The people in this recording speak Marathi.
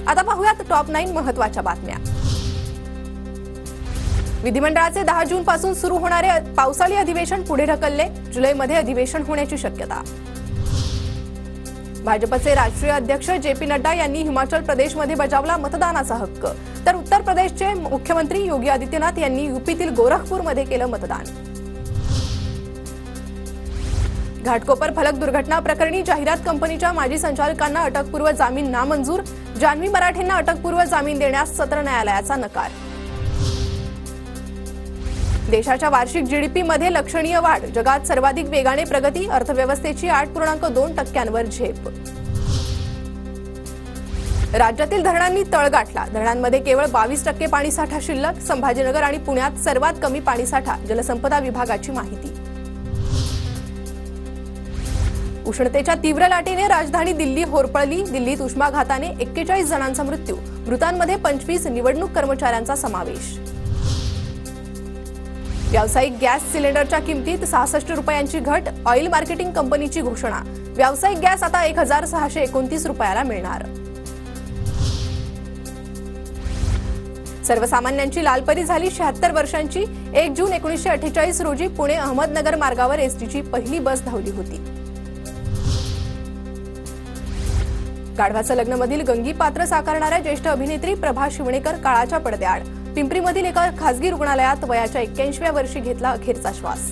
आता पाहूयात टॉप 9 महत्त्वाच्या बातम्या। विधिमंडळाचे 10 जून पासून सुरू होणारे पावसाळी अधिवेशन पुढे ढकलले, जुलैमध्ये अधिवेशन होण्याची शक्यता। भाजपचे राष्ट्रीय अध्यक्ष जे.पी. नड्डा यांनी हिमाचल प्रदेशमध्ये बजावला मतदानाचा हक्क, तर उत्तर प्रदेशचे मुख्यमंत्री योगी आदित्यनाथ यांनी यूपीतील गोरखपूरमध्ये केलं मतदान। घाटकोपर फलक दुर्घटना प्रकरणी जाहिरात कंपनीच्या माजी संचालकांना अटकपूर्व जामीन नामंजूर, जान्हवी मराठेंना अटकपूर्व जामीन देण्यास सत्र न्यायालयाचा नकार। देशाच्या वार्षिक जीडीपीमध्ये लक्षणीय वाढ, जगात सर्वाधिक वेगाने प्रगती, अर्थव्यवस्थेची 8.2% झेप। राज्यातील धरणांनी तळ गाठला, धरणांमध्ये केवळ 22% पाणीसाठा शिल्लक, संभाजीनगर आणि पुण्यात सर्वात कमी पाणीसाठा, जलसंपदा विभागाची माहिती। उष्णतेच्या तीव्र लाटेने राजधानी दिल्ली होरपळली, दिल्लीत उष्माघाताने 41 जणांचा मृत्यू, मृतांमध्ये 25 निवडणूक कर्मचाऱ्यांचा समावेश। व्यावसायिक गॅस सिलेंडरच्या किमतीत 66 रुपयांची घट, ऑइल मार्केटिंग कंपनीची घोषणा, व्यावसायिक गॅस आता 1629 रुपयाला मिळणार। सर्वसामान्यांची लालपरी झाली 76 वर्षांची, 1 जून 1948 रोजी पुणे अहमदनगर मार्गावर एसटीची पहिली बस धावली होती। गाढवाचं लग्नमधील गंगी पात्र साकारणाऱ्या ज्येष्ठ अभिनेत्री प्रभा शिवणेकर काळाच्या पडद्याआड, पिंपरीमधील एका खासगी रुग्णालयात वयाच्या 81व्या वर्षी घेतला अखेरचा श्वास।